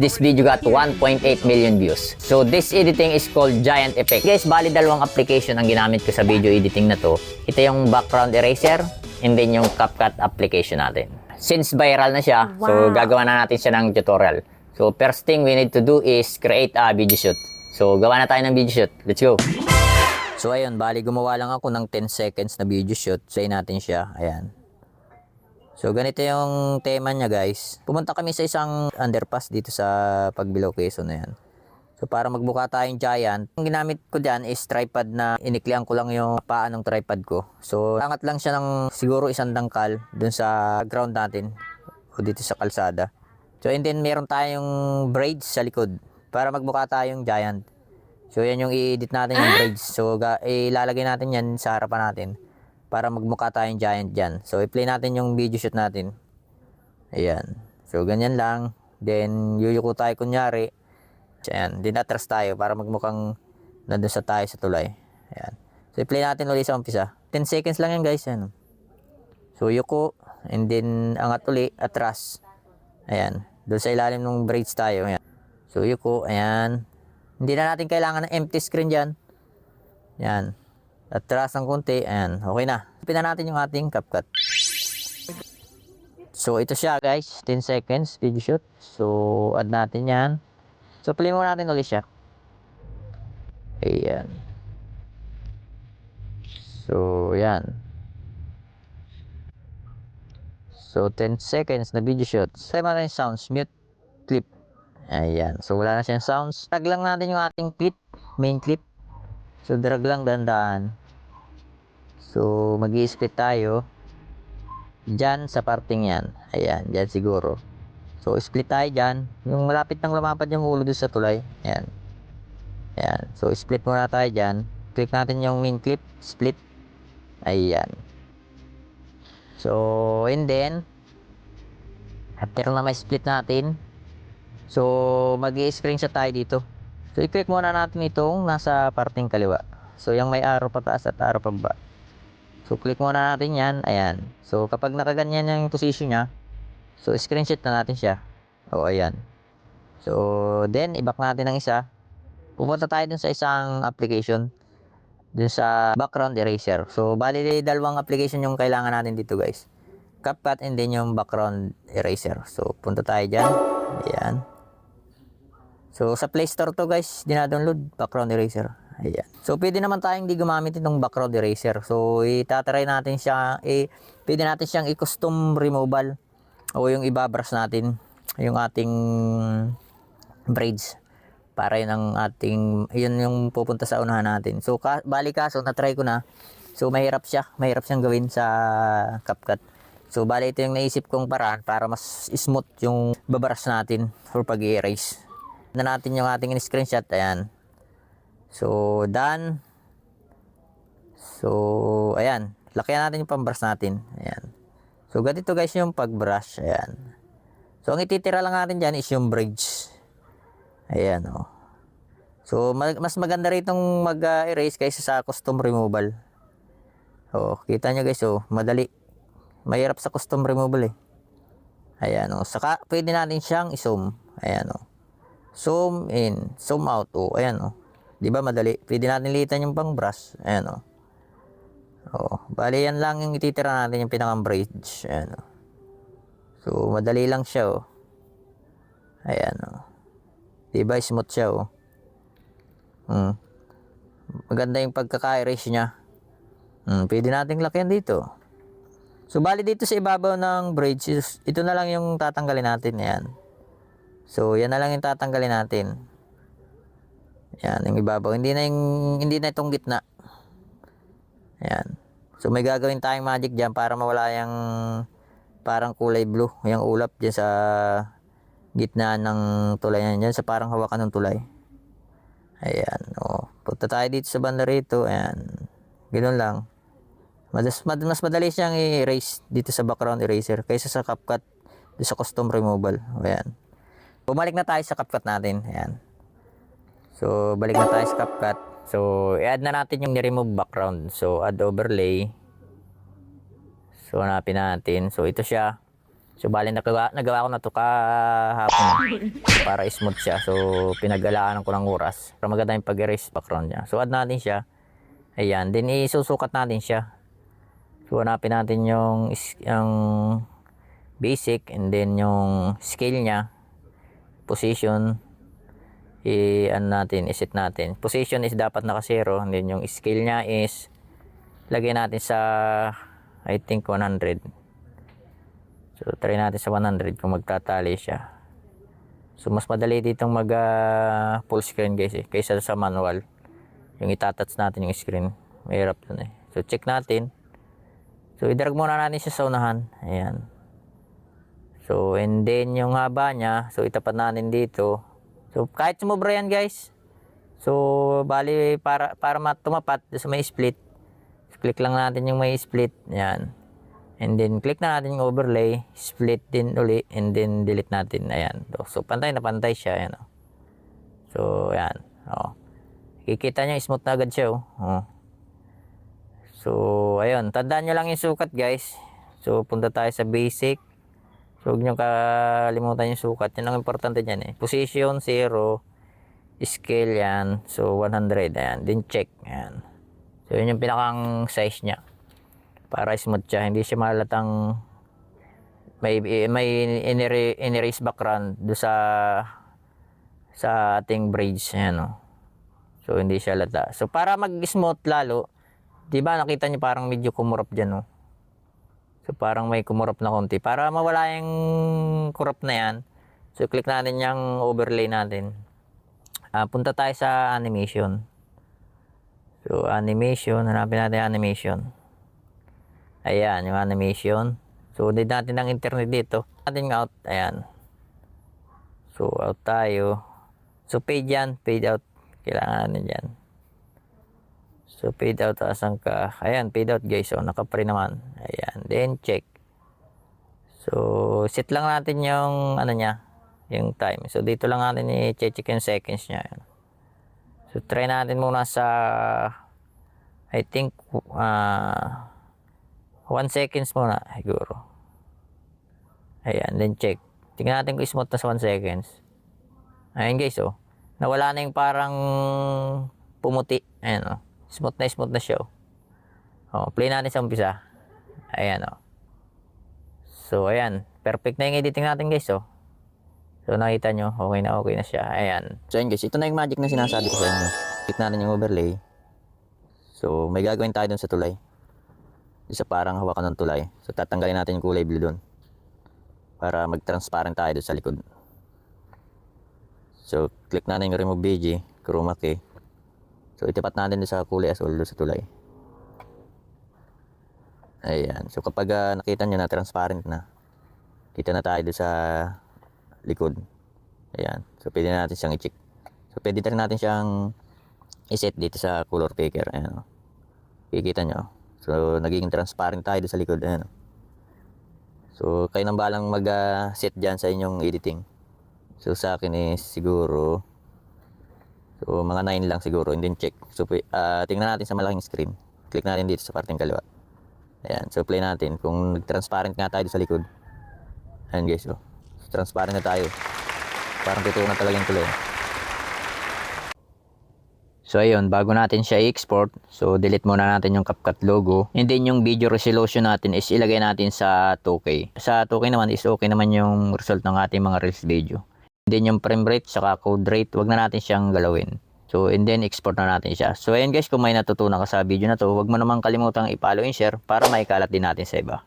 This video got 1.8 million views. So this editing is called Giant Effect. Guys, bali dalawang application ang ginamit ko sa video editing na to. Ito yung background eraser and then yung CapCut application natin. Since viral na siya, so gagawa na natin siya ng tutorial. So first thing we need to do is create a video shoot. So gawa na tayo ng video shoot. Let's go! So ayun, bali gumawa lang ako ng 10 seconds na video shoot. Play natin siya. Ayan. So, ganito yung tema niya, guys. Pumunta kami sa isang underpass dito sa Pagbilao, Quezon na yan. So, para magbuka tayong giant, ang ginamit ko dyan is tripod na iniklian ko lang yung paa ng tripod ko. So, angat lang siya ng siguro isang dangkal dun sa ground natin o dito sa kalsada. So, and then meron tayong braids sa likod para magbuka tayong giant. So, yan yung i-edit natin yung braids. So, ilalagay natin yan sa harapan natin para magmukha tayong giant dyan. So, i-play natin yung video shoot natin. Ayan. So, ganyan lang. Then, yuyuko tayo kunyari. Ayan. Then, atras tayo para magmukhang nandun sa tayo sa tulay. Ayan. So, i-play natin ulit sa umpisa. 10 seconds lang yan, guys. Ayan. So, yuko. And then, angat ulit. Atras. Ayan. Doon sa ilalim ng braids tayo. Ayan. So, yuko. Ayan. Hindi na natin kailangan ng empty screen dyan. Ayan. Atras ng konti, ayan, okay na. Pinan natin yung ating CapCut. So, ito siya, guys. 10 seconds video shoot. So, add natin yan. So, play mo natin ulit siya. Ayan. So, yan. So, 10 seconds na video shoot. Save natin yung sounds. Mute clip. Ayan. So, wala na siyang sounds. Drag lang natin yung ating clip. Main clip. So, drag lang dandaan. So, mag-i-split tayo dyan sa parting yan. Ayan, dyan siguro. So, split tayo dyan. Yung malapit nang lumapad yung ulo doon sa tulay. Ayan. Ayan. So, split muna tayo dyan. Click natin yung main clip. Split. Ayan. So, and then, after na may split natin, so, mag-i-screenshot tayo dito. So, i-click muna natin itong nasa parting kaliwa. So, yung may arrow pataas at arrow pababa. So, click muna natin yan. Ayan. So, kapag nakaganyan yung position niya, so, screenshot na natin siya. O, ayan. So, then, i-back natin ng isa. Pupunta tayo dun sa isang application. Dun sa background eraser. So, bali, dalawang application yung kailangan natin dito, guys. CapCut and then yung background eraser. So, punta tayo dyan. Ayan. So, sa Play Store to, guys, dinadownload background eraser. Ayan. So, pwede naman tayong hindi gumamit itong background eraser. So, itatry natin siya, pwede natin siyang i-custom removal o yung ibabrush natin yung ating braids para yun ang ating, yun yung pupunta sa unahan natin. So, bali kaso, na-try ko na. So, mahirap siyang gawin sa CapCut. So, bali ito yung naisip kong paraan para mas smooth yung babrush natin for pag-erase. Na natin yung ating screenshot. Ayan. So, done. So, ayan. Lakihan natin yung pambrush natin. Ayan. So, ganito guys yung pagbrush. Ayan. So, ang ititira lang natin dyan is yung bridge. Ayan, oh. So, mas maganda rin itong mag-erase kaysa sa custom removal. Oh, kita nyo guys, oh. Madali. Mahirap sa custom removal eh. Ayan, oh. Saka, pwede natin siyang i-zoom. Ayan, oh. Zoom in, zoom out, oh. Ayan, oh. Di ba madali? Pwede natin litan yung pang brush. Ayan, oh. Oh, bali yan lang yung ititira natin yung pinakang bridge. Ayan, oh. So, madali lang siya, oh. Ayan, oh. Di ba smooth siya, oh. Maganda yung pagkaka-erase niya. Pwede nating lakyan dito. So, bali dito sa ibabaw ng bridge, ito na lang yung tatanggalin natin. Ayan. So, yan na lang yung tatanggalin natin. Yan, yung ibabaw. Hindi na itong gitna. Yan. So, may gagawin tayong magic dyan para mawala yung parang kulay blue. Yung ulap dyan sa gitna ng tulay yan. Dyan sa parang hawakan ng tulay. Ayan. O, punta tayo dito sa banda rito. Ayan. Ganoon lang. Mas madali siyang i-erase dito sa background eraser kaysa sa CapCut dito sa custom removal. Ayan. Bumalik na tayo sa CapCut natin. Ayan. So, balik na tayo sa CapCut. So, i-add na natin yung ni-remove background. So, add overlay. So, hanapin natin. So, ito siya. So bali nagawa ko na to kahapon para smooth siya. So pinag-alaan ko ng oras para maganda yung pag-erase background niya. So add natin siya. Ayan, then isusukat natin siya. So hanapin natin yung basic and then yung scale niya, position, iset natin. Position is dapat naka 0 and then yung scale niya is lagay natin sa I think 100. So try natin sa 100 kung magtatali siya. So mas madali ditong mag full screen guys kaysa sa manual. Yung itatouch natin yung screen. Mahirap dun eh. So check natin. So idrag muna natin siya sa unahan. Ayan. So and then yung haba niya, so itapat natin dito. So kahit sumobra yan guys. So bali para tumapat sa may split. So, click lang natin yung may split. Ayan. And then, click na natin yung overlay, split din uli, and then delete natin. Ayan. So, pantay na pantay siya. Ayan. So, ayan. Oh. Kikita nyo, smooth na agad siya. Oh. So, ayun. Tandaan nyo lang yung sukat, guys. So, punta tayo sa basic. So, huwag nyo kalimutan yung sukat. Yan ang importante dyan eh. Position, 0. Scale, yan. So, 100. Ayan. Then, check. Ayan. So, yun yung pinakang size niya. Para smooth siya, hindi siya malatang may in-erase background do sa ating bridge, ayan o. So hindi siya lata. So para mag-smooth lalo, 'di ba nakita niyo parang medyo kumurap diyan o. So parang may kumurap na konti para mawala yung kurap na 'yan. So click natin yung overlay natin. Punta tayo sa animation. So animation, hanapin natin animation. Ayan, yung animation. So, need natin ng internet dito. Natin out. Ayan. So, out tayo. So, fade yan. Fade out. Kailangan natin yan. So, fade out. Asan ka? Ayan, fade out guys. So, naka-pre naman. Ayan. Then, check. So, set lang natin yung, niya, yung time. So, dito lang natin i-check yung seconds niya. Ayan. So, try natin muna sa, I think, 1 seconds muna, siguro. Ayan, then check. Tingnan natin kung smooth na sa 1 seconds. Ayan guys, oh. Nawala na yung parang pumuti. Ayan, oh. Smooth na siya, oh. Oh, play natin sa umpisa. Ayan, oh. So, ayan. Perfect na yung editing natin guys, oh. So, nakita nyo, okay na siya. Ayan. So, ayan guys, ito na yung magic na sinasabi ko sa inyo. Click natin yung overlay. So, may gagawin tayo dun sa tulay. Isa parang hawakan ng tulay. So tatanggalin natin yung kulay blue doon para mag-transparent tayo doon sa likod. So click natin yung remove BG, chroma key. So itipat natin doon sa kulay asul doon sa tulay. Ayan. So kapag nakita nyo na transparent na, kita na tayo doon sa likod. Ayan. So pwede natin siyang i-check. So pwede rin natin siyang i-set dito sa color picker. Ayan. Kikita nyo. So, naging transparent tayo sa likod. Ayan. So, kayo nang balang mag-set dyan sa inyong editing. So, sa akin is siguro, so, mga 9 lang siguro. And then check. So, tingnan natin sa malaking screen. Click natin dito sa parteng kaliwa. Ayan. So, play natin. Kung nag-transparent nga tayo sa likod. Ayan guys. So, transparent na tayo. Parang totoo na talagang tuloy. So ayun, bago natin siya i-export, so delete muna natin yung CapCut logo. And then yung video resolution natin is ilagay natin sa 2K. Sa 2K naman is okay naman yung result ng ating mga reels video. And then yung frame rate saka code rate, wag na natin siyang galawin. So and then export na natin siya. So ayun guys, kung may natutunan ka sa video na to, wag mo naman kalimutang i-follow and share para maikalat din natin sa iba.